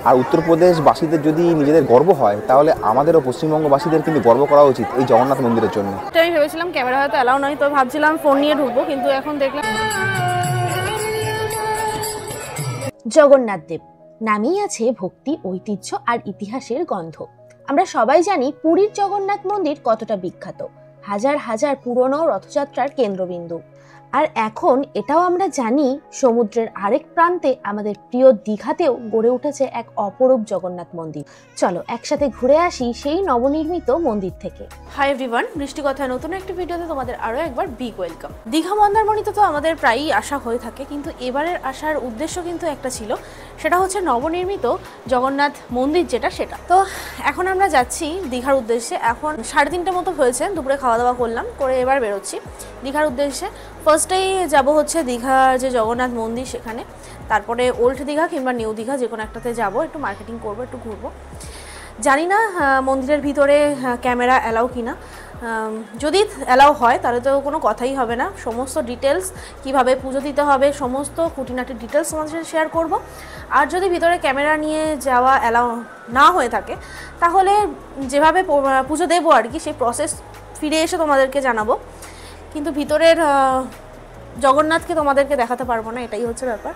আর উত্তরপ্রদেশবাসীদের যদি নিজেদের গর্ব হয় তাহলে আমাদেরও পশ্চিমবঙ্গবাসীদের কিন্তু গর্ব করা উচিত এই জগন্নাথ মন্দিরের জন্য। আমি ভেবেছিলাম ক্যামেরা হয়তো অ্যালাউ নয়, তো ভাবছিলাম ফোন নিয়ে ঢুকবো, কিন্তু এখন দেখলাম জগন্নাথ দেব নামেই আছে ভক্তি, ঐতিহ্য আর ইতিহাসের গন্ধ। আমরা সবাই জানি পুরীর জগন্নাথ মন্দির কতটা বিখ্যাত, হাজার হাজার পুরনো রথযাত্রার কেন্দ্রবিন্দু। আর এখন এটাও আমরা জানি সমুদ্রের আরেক প্রান্তে আমাদের প্রিয় দীঘাতেও গড়ে উঠেছে এক অপরূপ জগন্নাথ মন্দির। চলো একসাথে ঘুরে আসি সেই নবনির্মিত মন্দির থেকে। হাই এভরিওয়ান, বৃষ্টি কথায় নতুন একটি ভিডিওতে তোমাদের আরও একবার বিগ ওয়েলকাম। দীঘা মন্দারমণিতে তো আমাদের প্রায়ই আসা হয়ে থাকে, কিন্তু এবারের আসার উদ্দেশ্য কিন্তু একটা ছিল, সেটা হচ্ছে নবনির্মিত জগন্নাথ মন্দির সেটা। তো এখন আমরা যাচ্ছি দীঘার উদ্দেশ্যে। এখন 3:30 মতো হয়েছে, দুপুরে খাওয়া দাওয়া করলাম, করে এবার বেরোচ্ছি দীঘার উদ্দেশ্যে। ফার্স্টেই যাব হচ্ছে দীঘার যে জগন্নাথ মন্দির সেখানে, তারপরে ওল্ড দীঘা কিংবা নিউ দীঘা যে কোনো একটাতে যাব, একটু মার্কেটিং করবো, একটু ঘুরবো। জানি না মন্দিরের ভিতরে ক্যামেরা অ্যালাউ কিনা, যদি অ্যালাউ হয় তাহলে তো কোনো কথাই হবে না। সমস্ত ডিটেলস কিভাবে পুজো দিতে হবে, সমস্ত খুঁটিনাটি ডিটেলস তোমাদের সাথে শেয়ার করব। আর যদি ভিতরে ক্যামেরা নিয়ে যাওয়া অ্যালাউ না হয়ে থাকে তাহলে যেভাবে পুজো দেবো আর কি, সেই প্রসেস ফিরে এসে তোমাদেরকে জানাবো, কিন্তু ভিতরের জগন্নাথকে তোমাদেরকে দেখাতে পারবো না, এটাই হচ্ছে ব্যাপার।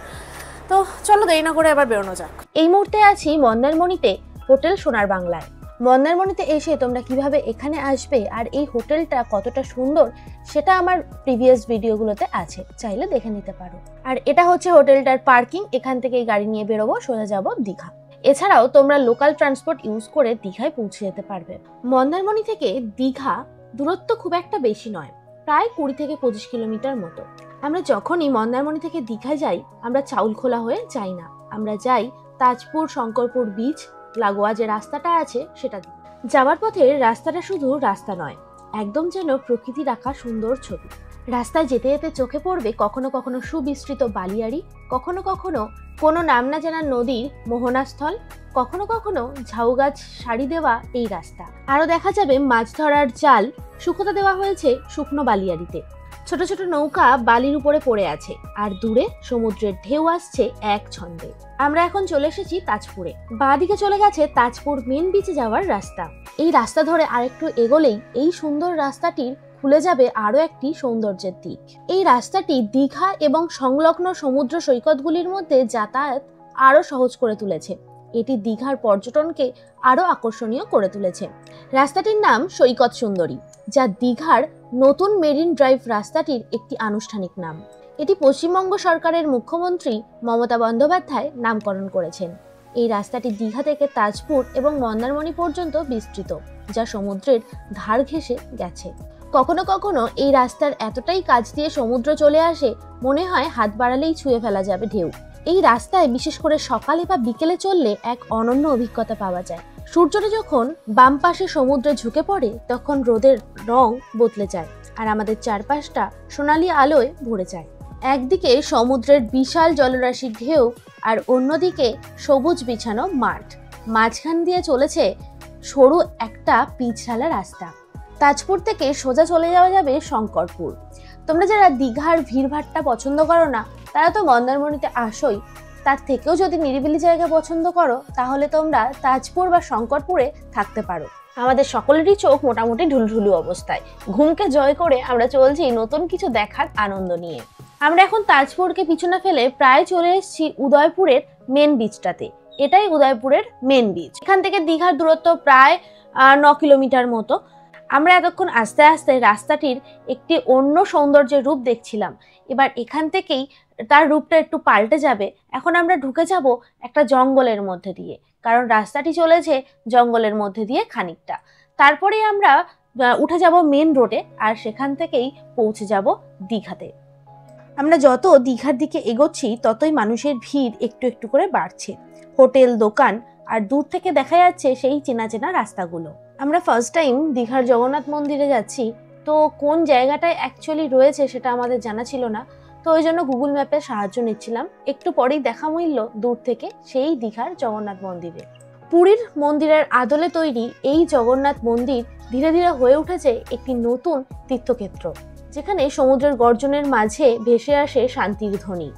তো চলো দেরি না করে এবার বেরোনো যাক। এই মুহূর্তে আছি মন্দারমণিতে হোটেল সোনার বাংলায়। মন্দারমণিতে এসে তোমরা কিভাবে এখানে আসবে আর এই হোটেলটা কতটা সুন্দর সেটা আমার প্রিভিয়াস ভিডিওগুলোতে আছে, চাইলে দেখে নিতে পারো। আর এটা হচ্ছে হোটেলটার পার্কিং, এখান থেকে গাড়ি নিয়ে বেরোবো, সোজা যাব দীঘা। এছাড়াও তোমরা লোকাল ট্রান্সপোর্ট ইউজ করে দীঘায় পৌঁছে যেতে পারবে। মন্দারমণি থেকে দীঘা দূরত্ব খুব একটা বেশি নয়, প্রায় 20 থেকে 25 কিলোমিটার মতো। আমরা যখনই মন্দারমণি থেকে দীঘায় যাই আমরা চাউলখোলা হয়ে যাই না, আমরা যাই তাজপুর শঙ্করপুর বিচ লাগোয়া যে রাস্তাটা আছে সেটা দিয়ে। যাওয়ার পথে রাস্তাটা শুধু রাস্তা নয়, একদম যেন প্রকৃতির আঁকা সুন্দর ছবি। রাস্তায় যেতে যেতে চোখে পড়বে কখনো কখনো সুবিস্তৃত বালিয়াড়ি, কখনো কখনো কোনো নাম না জানা নদীর মোহনাস্থল, কখনো কখনো ঝাউ গাছ সারি দেওয়া এই রাস্তা। আরো দেখা যাবে মাছ ধরার জাল শুকোতে দেওয়া হয়েছে শুকনো বালিয়াড়িতে। ছোট ছোট নৌকা বালির উপরে পড়ে আছে, আর দূরে সমুদ্রের ঢেউ আসছে এক ছন্দে। আমরা এখন চলে এসেছি তাজপুরে। বাঁদিকে চলে গেছে তাজপুর মেন বিচে যাওয়ার রাস্তা। এই রাস্তা ধরে আরেকটু এগোলেই এই সুন্দর রাস্তাটির খুলে যাবে আরো একটি সৌন্দর্যের দিক। এই রাস্তাটি দীঘা এবং সংলগ্ন সমুদ্র সৈকতগুলির মধ্যে যাতায়াত আরো সহজ করে তুলেছে। এটি দীঘার পর্যটনকে আরো আকর্ষণীয় করে তুলেছে। রাস্তাটির নাম সৈকত সুন্দরী, যা দীঘার নতুন মেরিন ড্রাইভ রাস্তাটির একটি আনুষ্ঠানিক নাম। এটি পশ্চিমবঙ্গ সরকারের মুখ্যমন্ত্রী মমতা বন্দ্যোপাধ্যায় নামকরণ করেছেন। এই রাস্তাটি দীঘা থেকে তাজপুর এবং মন্দারমণি পর্যন্ত বিস্তৃত, যা সমুদ্রের ধার ঘেঁষে গেছে। কখনো কখনো এই রাস্তার এতটাই কাছ দিয়ে সমুদ্র চলে আসে, মনে হয় হাত বাড়ালেই ছুঁয়ে ফেলা যাবে ঢেউ। এই রাস্তায় বিশেষ করে সকালে বা বিকেলে চললে এক অনন্য অভিজ্ঞতা পাওয়া যায়। সূর্যটা যখন বাম পাশে সমুদ্রে ঝুঁকে পড়ে তখন রোদের রং বদলে যায় আর আমাদের চারপাশটা সোনালী আলোয় ভরে যায়। একদিকে সমুদ্রের বিশাল জলরাশির ঢেউ আর অন্যদিকে সবুজ বিছানো মাঠ, মাঝখান দিয়ে চলেছে সরু একটা পিচঢালা রাস্তা। তাজপুর থেকে সোজা চলে যাওয়া যাবে শঙ্করপুর। তোমরা যারা দীঘার ভিড়ভাট্টা পছন্দ করো না তারা তো মন্দারমণিতে আসোই, তার থেকেও যদি নিরিবিলি জায়গা পছন্দ করো তাহলে তোমরা তাজপুর বা শঙ্করপুরে থাকতে পারো। আমাদের সকলেরই চোখ মোটামুটি ঢুলঢুলু অবস্থায়, ঘুমকে জয় করে আমরা চলছি নতুন কিছু দেখার আনন্দ নিয়ে। আমরা এখন তাজপুরকে পিছনে ফেলে প্রায় চলে এসেছি উদয়পুরের মেন বিচটাতে। এটাই উদয়পুরের মেন বিচ। এখান থেকে দীঘার দূরত্ব প্রায় 9 কিলোমিটার মতো। আমরা এতক্ষণ আস্তে আস্তে রাস্তাটির একটি অন্য সৌন্দর্যের রূপ দেখছিলাম, এবার এখান থেকেই তার রূপটা একটু পাল্টে যাবে। এখন আমরা ঢুকে যাব একটা জঙ্গলের মধ্যে দিয়ে, কারণ রাস্তাটি চলেছে জঙ্গলের মধ্যে দিয়ে খানিকটা। তারপরে আমরা উঠে যাব মেন রোডে, আর সেখান থেকেই পৌঁছে যাব দীঘাতে। আমরা যত দীঘার দিকে এগোচ্ছি ততই মানুষের ভিড় একটু একটু করে বাড়ছে, হোটেল দোকান, আর দূর থেকে দেখা যাচ্ছে সেই চেনা চেনা রাস্তাগুলো। আমরা ফার্স্ট টাইম দীঘার জগন্নাথ মন্দিরে যাচ্ছি, তো কোন জায়গাটায় অ্যাকচুয়ালি রয়েছে সেটা আমাদের জানা ছিল না, তো ওই জন্য গুগল ম্যাপের সাহায্য নিচ্ছিলাম। একটু পরেই দেখা মিলল দূর থেকে সেই দীঘার জগন্নাথ মন্দিরে। পুরীর মন্দিরের আদলে তৈরি এই জগন্নাথ মন্দির ধীরে ধীরে হয়ে উঠেছে একটি নতুন তীর্থক্ষেত্র, যেখানে সমুদ্রের গর্জনের মাঝে ভেসে আসে শান্তির ধ্বনি।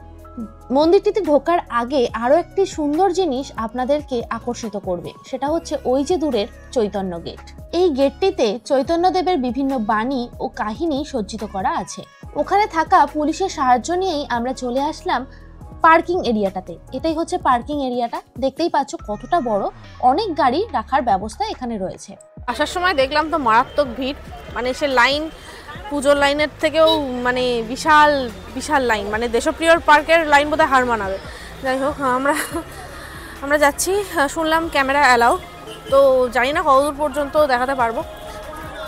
মন্দিরটিতে ঢোকার আগে আরও একটি সুন্দর জিনিস আপনাদেরকে আকর্ষিত করবে, সেটা হচ্ছে ওই যে দূরের চৈতন্য গেট। এই গেটটিতে চৈতন্যদেবের বিভিন্ন বাণী ও কাহিনী সজ্জিত করা আছে। ওখানে থাকা পুলিশের সাহায্য নিয়েই আমরা চলে আসলাম পার্কিং এরিয়াটাতে। এটাই হচ্ছে পার্কিং এরিয়াটা, দেখতেই পাচ্ছ কতটা বড়, অনেক গাড়ি রাখার ব্যবস্থা এখানে রয়েছে। আসার সময় দেখলাম তো মারাত্মক ভিড়, মানে সে লাইন পুজোর লাইনের থেকেও মানে বিশাল বিশাল লাইন, মানে দেশপ্রিয়র পার্কের লাইন বোধহয় হার মানাবে। যাই হোক, আমরা যাচ্ছি, শুনলাম ক্যামেরা অ্যালাউ, তো জানি না কতদূর পর্যন্ত দেখাতে পারবো,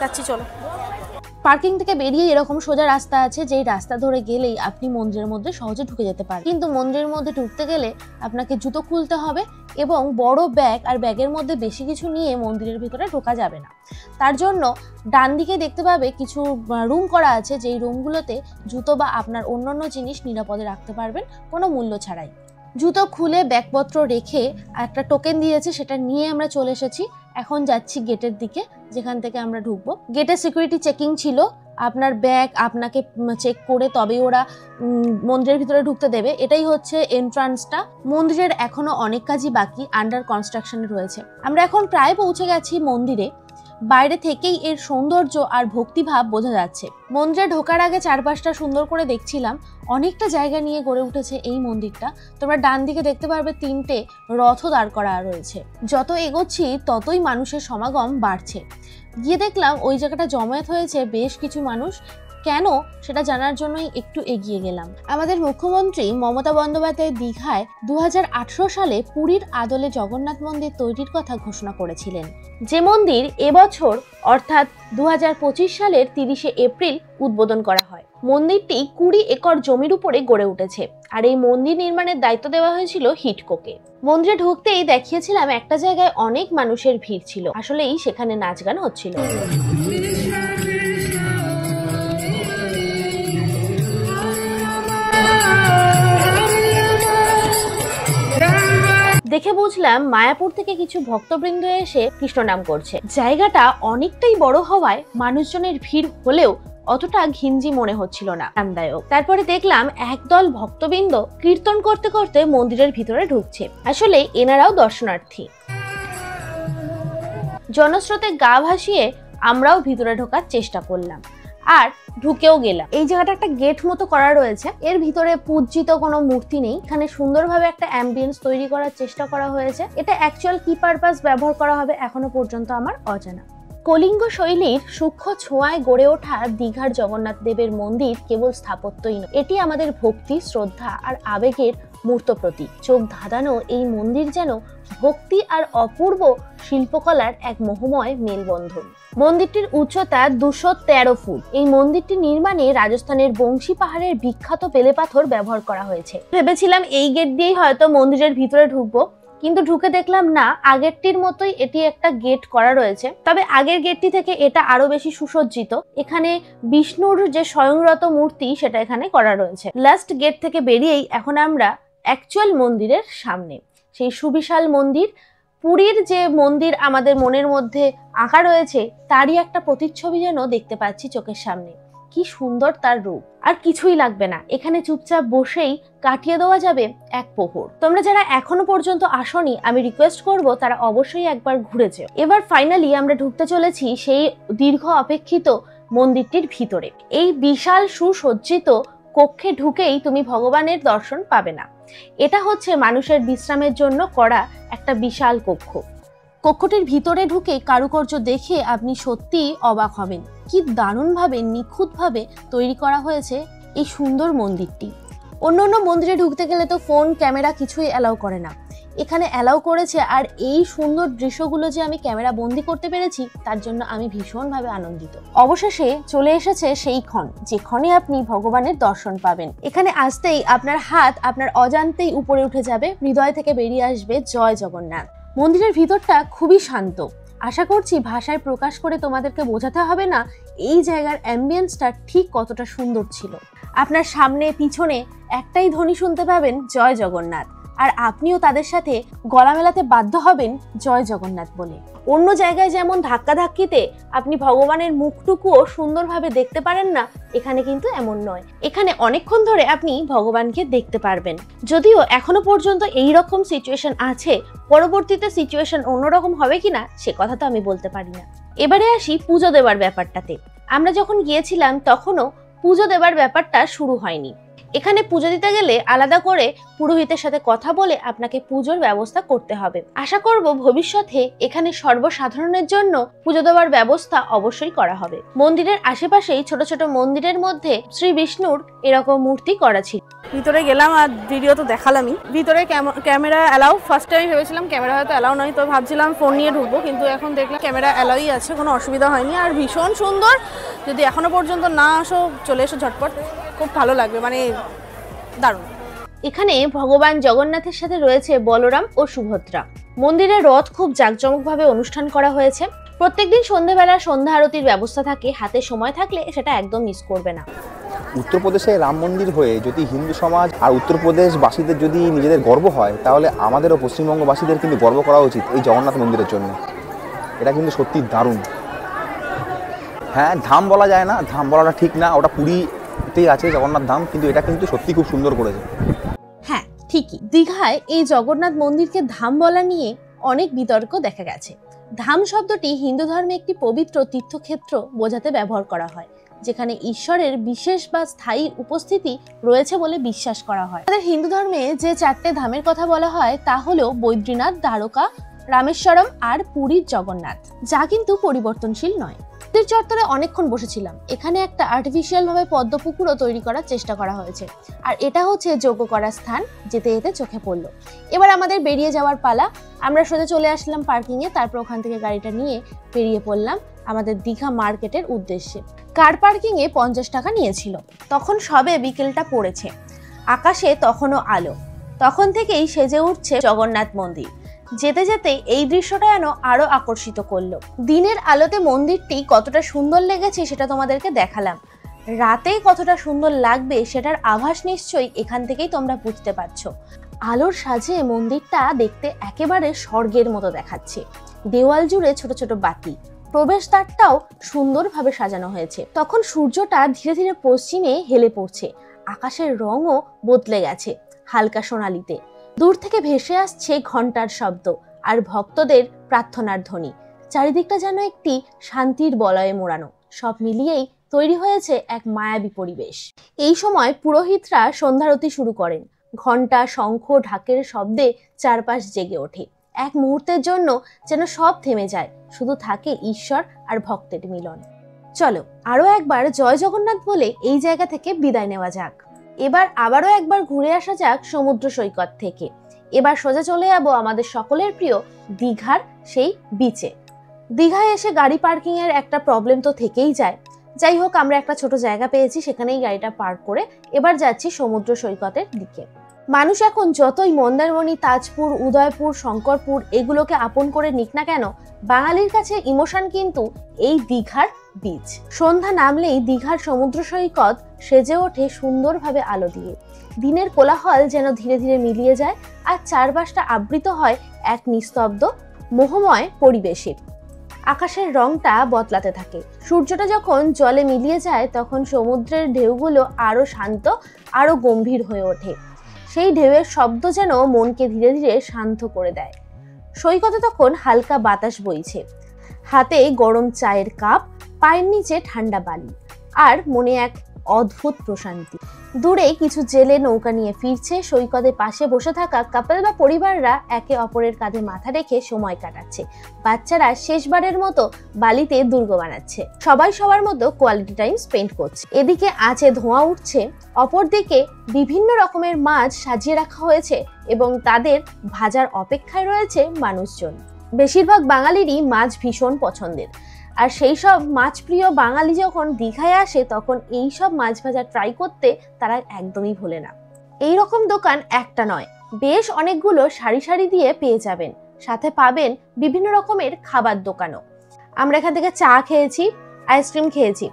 যাচ্ছি চলো। পার্কিং থেকে বেরিয়ে এরকম সোজা রাস্তা আছে, যেই রাস্তা ধরে গেলেই আপনি মন্দিরের মধ্যে সহজে ঢুকে যেতে পারেন। কিন্তু মন্দিরের মধ্যে ঢুকতে গেলে আপনাকে জুতো খুলতে হবে এবং বড় ব্যাগ আর ব্যাগের মধ্যে বেশি কিছু নিয়ে মন্দিরের ভিতরে ঢোকা যাবে না। তার জন্য ডান দিকে দেখতে পাবে কিছু রুম করা আছে, যেই রুমগুলোতে জুতো বা আপনার অন্যান্য জিনিস নিরাপদে রাখতে পারবেন কোনো মূল্য ছাড়াই। জুতো খুলে ব্যাগপত্র রেখে একটা টোকেন দিয়েছে, সেটা নিয়ে আমরা চলে এসেছি। এখন যাচ্ছি গেটের দিকে, যেখান থেকে আমরা ঢুকবো। গেটে সিকিউরিটি চেকিং ছিল, আপনার ব্যাগ আপনাকে চেক করে তবেই ওরা মন্দিরের ভিতরে ঢুকতে দেবে। এটাই হচ্ছে এন্ট্রান্সটা। মন্দিরের এখনো অনেক কাজই বাকি, আন্ডার কনস্ট্রাকশনে রয়েছে। আমরা এখন প্রায় পৌঁছে গেছি মন্দিরে। বাইরে থেকেই এর সৌন্দর্য আর ভক্তিভাব বোঝা যাচ্ছে। মন্দিরে ঢোকার আগে চারপাশটা সুন্দর করে দেখছিলাম, অনেকটা জায়গা নিয়ে গড়ে উঠেছে এই মন্দিরটা। তোমরা ডান দিকে দেখতে পারবে 3টে রথ দাঁড় করা রয়েছে। যত এগোচ্ছি ততই মানুষের সমাগম বাড়ছে। গিয়ে দেখলাম ওই জায়গাটা জমায়েত হয়েছে বেশ কিছু মানুষ। কেন সেটা জানার জন্যই একটু এগিয়ে গেলাম। আমাদের মুখ্যমন্ত্রী মমতা বন্দ্যোপাধ্যায় দীঘায় 2018 সালে পুরীর আদলে জগন্নাথ মন্দির তৈরির কথা ঘোষণা করেছিলেন, যে মন্দির এবছর অর্থাৎ 2025 সালের 30শে এপ্রিল উদ্বোধন করা হয়। মন্দিরটি 20 একর জমির উপরে গড়ে উঠেছে, আর এই মন্দির নির্মাণের দায়িত্ব দেওয়া হয়েছিল হিডকোকে। মন্দিরে ঢুকতেই দেখিয়েছিলাম একটা জায়গায় অনেক মানুষের ভিড় ছিল, আসলেই সেখানে নাচ গান হচ্ছিল। দেখে বুঝলাম মায়াপুর থেকে কিছু ভক্তবৃন্দ এসে কৃষ্ণ নাম করছে। জায়গাটা অনেকটাই বড় হওয়ায় মানুষজনের ভিড় হলেও অতটা ঘিঞ্জি মনে হচ্ছিল না, আরামদায়ক। তারপরে দেখলাম একদল ভক্তবৃন্দ কীর্তন করতে করতে মন্দিরের ভিতরে ঢুকছে। আসলে এনারাও দর্শনার্থী। জনস্রোতে গা ভাসিয়ে আমরাও ভিতরে ঢোকার চেষ্টা করলাম আর ঢুকেও গেলাম। এই জায়গাটা একটা গেট মতো করা রয়েছে, এর ভিতরে পূজিত কোনো মূর্তি নেই। এখানে সুন্দরভাবে একটা অ্যাম্বিয়েন্স তৈরি করার চেষ্টা করা হয়েছে। এটা অ্যাকচুয়াল কি পারপাস ব্যবহার করা হবে এখনো পর্যন্ত আমার অজানা। কলিঙ্গ শৈলীর সূক্ষ্ম ছোঁয়ায় গড়ে ওঠা দীঘার জগন্নাথ দেবের মন্দির কেবল স্থাপত্যই নয়, এটি আমাদের ভক্তি, শ্রদ্ধা আর আবেগের মূর্ত প্রতীক। চোখ ধাঁধানো এই মন্দির যেন ভক্তি আর অপূর্ব শিল্পকলার এক মোহময় মেলবন্ধন। মন্দিরটির উচ্চতা 213 ফুট। এই মন্দিরটি নির্মাণে রাজস্থানের বংশী পাহাড়ের বিখ্যাত বেলে পাথর ব্যবহার করা হয়েছে। ভেবেছিলাম এই গেট দিয়েই হয়তো মন্দিরের ভিতরে ঢুকবো, কিন্তু ঢুকে দেখলাম না, আগেরটির মতোই এটি একটা গেট করা রয়েছে। তবে আগের গেটটি থেকে এটা আরো বেশি সুসজ্জিত। এখানে বিষ্ণুর যে স্বয়ংরত মূর্তি সেটা এখানে করা রয়েছে। লাস্ট গেট থেকে বেরিয়েই এখন আমরা অ্যাকচুয়াল মন্দিরের সামনে। সেই সুবিশাল মন্দির, পুরীর যে মন্দির আমাদের মনের মধ্যে আঁকা রয়েছে তারই একটা প্রতিচ্ছবি যেন দেখতে পাচ্ছি চোখের সামনে। কি সুন্দর তার রূপ, আর কিছুই লাগবে না, এখানে চুপচাপ বসেই কাটিয়ে দেওয়া যাবে এক প্রহর। তোমরা যারা এখনো পর্যন্ত আসনি, আমি রিকোয়েস্ট করব তারা অবশ্যই একবার ঘুরে যেও। এবার ফাইনালি আমরা ঢুকতে চলেছি সেই দীর্ঘ অপেক্ষিত মন্দিরটির ভিতরে। এই বিশাল সুসজ্জিত কক্ষে ঢুকেই তুমি ভগবানের দর্শন পাবে না। এটা হচ্ছে মানুষের বিশ্রামের জন্য করা একটা বিশাল কক্ষ। কক্ষটির ভিতরে ঢুকে কারুকার্য দেখে আপনি সত্যিই অবাক হবেন। কি দারুণভাবে নিখুঁতভাবে তৈরি করা হয়েছে এই সুন্দর মন্দিরটি। অন্য মন্দিরে ঢুকতে গেলে তো ফোন, ক্যামেরা কিছুই অ্যালাউ করে না, এখানে অ্যালাউ করেছে। আর এই সুন্দর দৃশ্যগুলো যে আমি ক্যামেরা বন্দি করতে পেরেছি তার জন্য আমি ভীষণভাবে আনন্দিত। অবশেষে চলে এসেছে সেই ক্ষণ, যে ক্ষণে আপনি ভগবানের দর্শন পাবেন। এখানে আসতেই আপনার হাত আপনার অজান্তেই উপরে উঠে যাবে, হৃদয় থেকে বেরিয়ে আসবে জয় জগন্নাথ। মন্দিরের ভিতরটা খুবই শান্ত। আশা করছি ভাষায় প্রকাশ করে তোমাদেরকে বোঝাতে হবে না এই জায়গার অ্যাম্বিয়েন্সটা ঠিক কতটা সুন্দর ছিল। আপনার সামনে পিছনে একটাই ধ্বনি শুনতে পাবেন, জয় জগন্নাথ। আর আপনিও তাদের সাথে গলা মেলাতে বাধ্য হবেন জয় জগন্নাথ বলে। অন্য জায়গায় যেমন ধাক্কাধাক্কিতে আপনি ভগবানের মুখটুকুও সুন্দরভাবে দেখতে পারেন না, এখানে কিন্তু এমন নয়। এখানে অনেকক্ষণ ধরে আপনি ভগবানকে দেখতে পারবেন। যদিও এখনো পর্যন্ত এই রকম সিচুয়েশন আছে, পরবর্তীতে সিচুয়েশন অন্যরকম হবে কিনা সে কথা তো আমি বলতে পারি না। এবারে আসি পুজো দেওয়ার ব্যাপারটাতে। আমরা যখন গিয়েছিলাম তখনও পুজো দেওয়ার ব্যাপারটা শুরু হয়নি। এখানে পুজো দিতে গেলে আলাদা করে পুরোহিতের সাথে কথা বলে আপনাকে পুজোর ব্যবস্থা করতে হবে। আশা করব ভবিষ্যতে এখানে সর্বসাধারণের জন্য পুজো দেওয়ার ব্যবস্থা অবশ্যই করা হবে। মন্দিরের আশেপাশেই ছোট ছোট মন্দিরের মধ্যে শ্রী বিষ্ণুর এরকম মূর্তি করা ছিল। ভিতরে গেলাম আর ভিডিও তো দেখালামই। ভিতরে ক্যামেরা অ্যালাউ, ফার্স্ট টাইম ভেবেছিলাম ক্যামেরা হয়তো অ্যালাউ নয়, তো ভাবছিলাম ফোন নিয়ে ঢুকবো, কিন্তু এখন দেখলাম ক্যামেরা অ্যালাউই আছে, কোনো অসুবিধা হয়নি। আর ভীষণ সুন্দর, যদি এখনো পর্যন্ত না আসো চলে এসো ঝটপট, খুব ভালো লাগবে, মানে দারুণ। এখানে ভগবান জগন্নাথের সাথে রয়েছে বলরাম ও সুভদ্রা। মন্দিরে রথ খুব জাঁকজমকভাবে অনুষ্ঠান করা হয়েছে। প্রত্যেকদিন সন্ধ্যেবেলা সন্ধ্যা আরতির ব্যবস্থা থাকে, হাতে সময় থাকলে সেটা একদম মিস করবে না। উত্তরপ্রদেশে রাম মন্দির হয়ে যদি হিন্দু সমাজ আর উত্তরপ্রদেশবাসীদের যদি নিজেদের গর্ব হয়, তাহলে আমাদেরও পশ্চিমবঙ্গবাসীদের কিন্তু গর্ব করা উচিত এই জগন্নাথ মন্দিরের জন্য। এটা কিন্তু সত্যি দারুণ। হ্যাঁ, ধাম বলা যায় না, ধাম বলাটা ঠিক না, ওটা পুরীতেই আছে জগন্নাথ ধাম, কিন্তু এটা কিন্তু সত্যি খুব সুন্দর করেছে। হ্যাঁ ঠিকই, দীঘায় এই জগন্নাথ মন্দিরকে ধাম বলা নিয়ে অনেক বিতর্ক দেখা গেছে। ধাম শব্দটি হিন্দু ধর্মে একটি পবিত্র তীর্থক্ষেত্র বোঝাতে ব্যবহার করা হয়, যেখানে ঈশ্বরের বিশেষ বা স্থায়ী উপস্থিতি রয়েছে বলে বিশ্বাস করা হয়। আমাদের হিন্দু ধর্মে যে 4টে ধামের কথা বলা হয় তা হলো বৈদ্রীনাথ, দ্বারকা, রামেশ্বরম আর পুরীর জগন্নাথ, যা কিন্তু পরিবর্তনশীল নয়। মন্দির চত্বরে অনেকক্ষণ বসেছিলাম। এখানে একটা আর্টিফিশিয়াল ভাবে পদ্ম পুকুরও তৈরি করার চেষ্টা করা হয়েছে, আর এটা হচ্ছে যোগ্য করার স্থান। যেতে যেতে চোখে পড়লো। এবার আমাদের বেরিয়ে যাওয়ার পালা। আমরা সোজা চলে আসলাম পার্কিং এ, তারপর ওখান থেকে গাড়িটা নিয়ে বেরিয়ে পড়লাম আমাদের দীঘা মার্কেটের উদ্দেশ্যে। কার পার্কিং এ 50 টাকা নিয়েছিল। তখন সবে বিকেলটা পড়েছে, আকাশে তখনও আলো। তখন থেকেই সেজে উঠছে জগন্নাথ মন্দির। যেতে যেতে এই দৃশ্যটা যেন আরো আকর্ষিত করলো। দিনের আলোতে মন্দিরটি কতটা সুন্দর লেগেছে সেটা তোমাদেরকে দেখালাম। রাতে কতটা সুন্দর লাগবে সেটার আভাস নিশ্চয়ই এখান থেকেই তোমরা বুঝতে পারছো। আলোর সাজে মন্দিরটা দেখতে একেবারে স্বর্গের মতো দেখাচ্ছে। দেওয়াল জুড়ে ছোট ছোট বাতি, প্রবেশদ্বারটাও সুন্দরভাবে সাজানো হয়েছে। তখন সূর্যটা ধীরে ধীরে পশ্চিমে হেলে পড়ছে, আকাশের রঙও বদলে গেছে হালকা সোনালিতে। দূর থেকে ভেসে আসছে ঘন্টার শব্দ আর ভক্তদের প্রার্থনার ধ্বনি। চারিদিকটা যেন একটি শান্তির বলয়ে মোড়ানো। সব মিলিয়েই তৈরি হয়েছে এক মায়াবী পরিবেশ। এই সময় পুরোহিতরা সন্ধ্যারতি শুরু করেন। ঘন্টা, শঙ্খ, ঢাকের শব্দে চারপাশ জেগে ওঠে। এক মুহূর্তের জন্য যেন সব থেমে যায়, শুধু থাকে ঈশ্বর আর ভক্তের মিলন। চলো আরো একবার জয় জগন্নাথ বলে এই জায়গা থেকে বিদায় নেওয়া যাক। এবার আবারও একবার ঘুরে আসা যাক সমুদ্র সৈকত থেকে। এবার সোজা চলে যাব আমাদের সকলের প্রিয় দীঘার সেই বিচে। দীঘায় এসে গাড়ি পার্কিং এর একটা প্রবলেম তো থেকেই যায়। যাই হোক, আমরা একটা ছোট জায়গা পেয়েছি, সেখানেই গাড়িটা পার্ক করে এবার যাচ্ছি সমুদ্র সৈকতের দিকে। মানুষ এখন যতই মন্দারমণি, তাজপুর, উদয়পুর, শঙ্করপুর এগুলোকে আপন করে নিক না কেন, বাঙালির কাছে ইমোশন কিন্তু এই দীঘার বিচ। সন্ধ্যা নামলেই দীঘার সমুদ্র সৈকত সেজে ওঠে সুন্দরভাবে আলো দিয়ে। দিনের কোলাহল যেন ধীরে ধীরে মিলিয়ে যায় আর চারপাশটা আবৃত হয় এক নিস্তব্ধ মোহময় পরিবেশে। আকাশের রংটা বদলাতে থাকে। সূর্যটা যখন জলে মিলিয়ে যায় তখন সমুদ্রের ঢেউগুলো আরো শান্ত, আরো গম্ভীর হয়ে ওঠে। সেই ঢেউয়ের শব্দ যেন মনকে ধীরে ধীরে শান্ত করে দেয়। সৈকতে তখন হালকা বাতাস বইছে, হাতে গরম চায়ের কাপ, পায়ের নিচে ঠান্ডা বালি, আর মনে এক অদ্ভুত প্রশান্তি। দূরে কিছু জেলে নৌকা নিয়ে ফিরছে। সৈকতে পাশে বসে থাকা কাপল বা পরিবাররা একে অপরের কাঁধে মাথা রেখে সময় কাটাচ্ছে। বাচ্চারা শেষবারের মতো বালিতে দুর্গ বানাচ্ছে। সবাই সবার মতো কোয়ালিটি টাইম স্পেন্ড করছে। এদিকে আঁচে ধোঁয়া উঠছে, অপরদিকে বিভিন্ন রকমের মাছ সাজিয়ে রাখা হয়েছে এবং তাদের ভাজার অপেক্ষায় রয়েছে মানুষজন। বেশিরভাগ বাঙালিরই মাছ ভীষণ পছন্দের, আর সেই সব মাছপ্রিয় বাঙালি যখন দীঘায় আসে তখন এই সব মাছ ভাজা ট্রাই করতে তারা একদমই ভোলে না। এই রকম দোকান একটা নয়, বেশ অনেকগুলো সারি সারি দিয়ে পেয়ে যাবেন। সাথে পাবেন বিভিন্ন রকমের খাবার দোকানও। আমরা এখান থেকে চা খেয়েছি, আইসক্রিম খেয়েছি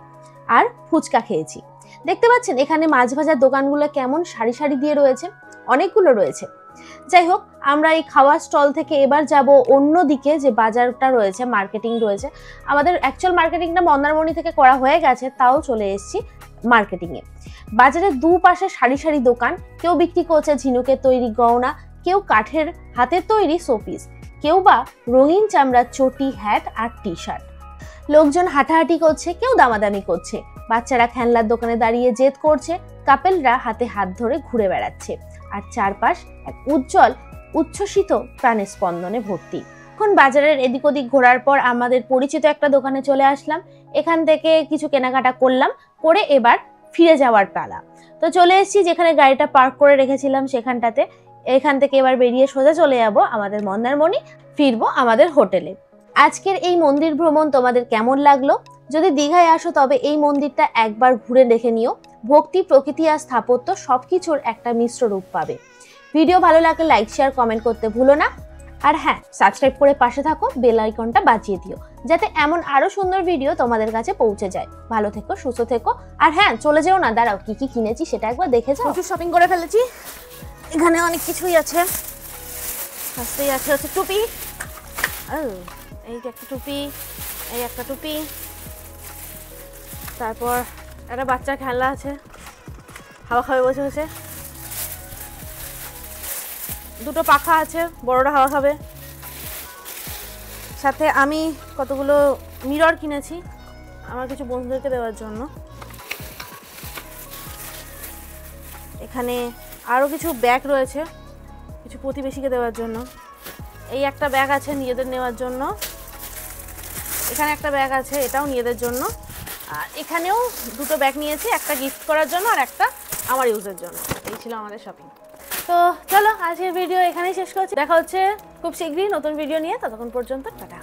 আর ফুচকা খেয়েছি। দেখতে পাচ্ছেন এখানে মাছ ভাজার দোকানগুলো কেমন সারি সারি দিয়ে রয়েছে, অনেকগুলো রয়েছে। যাই হোক, আমরা এই খাওয়ার স্টল থেকে এবার যাব অন্যদিকে যে বাজারটা রয়েছে, মার্কেটিং রয়েছে। আমাদের অ্যাকচুয়াল মার্কেটিংটা মন্দারমণি থেকে করা হয়ে গেছে, তাও চলে এসেছি মার্কেটিংয়ে। বাজারের দুপাশে সারি সারি দোকান, কেউ বিক্রি করছে ঝিনুকের তৈরি গয়না, কেউ কাঠের হাতের তৈরি শোপিস, কেউ বা রঙিন চামড়ার চটি, হ্যাট আর টি শার্ট। লোকজন হাঁটাহাঁটি করছে, কেউ দামাদামি করছে, বাচ্চারা খেলনার দোকানে দাঁড়িয়ে জেদ করছে, কাপেলরা হাতে হাত ধরে ঘুরে বেড়াচ্ছে, আর চারপাশ এক উজ্জ্বল উচ্ছ্বসিত প্রাণের স্পন্দনে ভর্তি। এখন বাজারের এদিক ওদিক ঘোরার পর আমাদের পরিচিত একটা দোকানে চলে আসলাম। এখান থেকে কিছু কেনাকাটা করলাম, করে এবার ফিরে যাওয়ার পালা। তো চলে এসেছি যেখানে গাড়িটা পার্ক করে রেখেছিলাম সেখানটাতে। এখান থেকে এবার বেরিয়ে সোজা চলে যাব আমাদের মন্দারমণি, ফিরবো আমাদের হোটেলে। আজকের এই মন্দির ভ্রমণ তোমাদের কেমন লাগলো? যদি দীঘায় আসো তবে এই মন্দিরটা একবার ঘুরে দেখে নিও। ভক্তি, প্রকৃতি আর স্থাপত্য সবকিছুর একটা মিশ্র রূপ পাবে। ভিডিও ভালো লাগলে লাইক, শেয়ার, কমেন্ট করতে ভুলো না। আর হ্যাঁ, সাবস্ক্রাইব করে পাশে থাকো, বেল আইকনটা বাজিয়ে দিও, যাতে এমন আরো সুন্দর ভিডিও তোমাদের কাছে পৌঁছে যায়। ভালো থেকো, সুস্থ থেকো। আর হ্যাঁ, চলে যেও না, দাঁড়াও, কি কি কিনেছি সেটা একবার দেখে যাও। প্রচুর শপিং করে ফেলেছি, এখানে অনেক কিছুই আছে। ফার্স্টেই আছে হচ্ছে টুপি, এই একটা টুপি, এই একটা টুপি, তারপর একটা বাচ্চার খেলনা আছে, হাওয়া খাবে বসে বসে, দুটো পাখা আছে, বড়রা হাওয়া খাবে। সাথে আমি কতগুলো মিরর কিনেছি আমার কিছু বন্ধুদেরকে দেওয়ার জন্য। এখানে আরও কিছু ব্যাগ রয়েছে কিছু প্রতিবেশীকে দেওয়ার জন্য। এই একটা ব্যাগ আছে নিজেদের নেওয়ার জন্য, এখানে একটা ব্যাগ আছে এটাও নিজেদের জন্য, আর এখানেও দুটো ব্যাগ নিয়েছি, একটা গিফট করার জন্য আর একটা আমার ইউজের জন্য। এই ছিল আমাদের শপিং। তো চলো আজকের ভিডিও এখানেই শেষ করছি, দেখা হচ্ছে খুব শীঘ্রই নতুন ভিডিও নিয়ে। ততক্ষণ পর্যন্ত টাটা।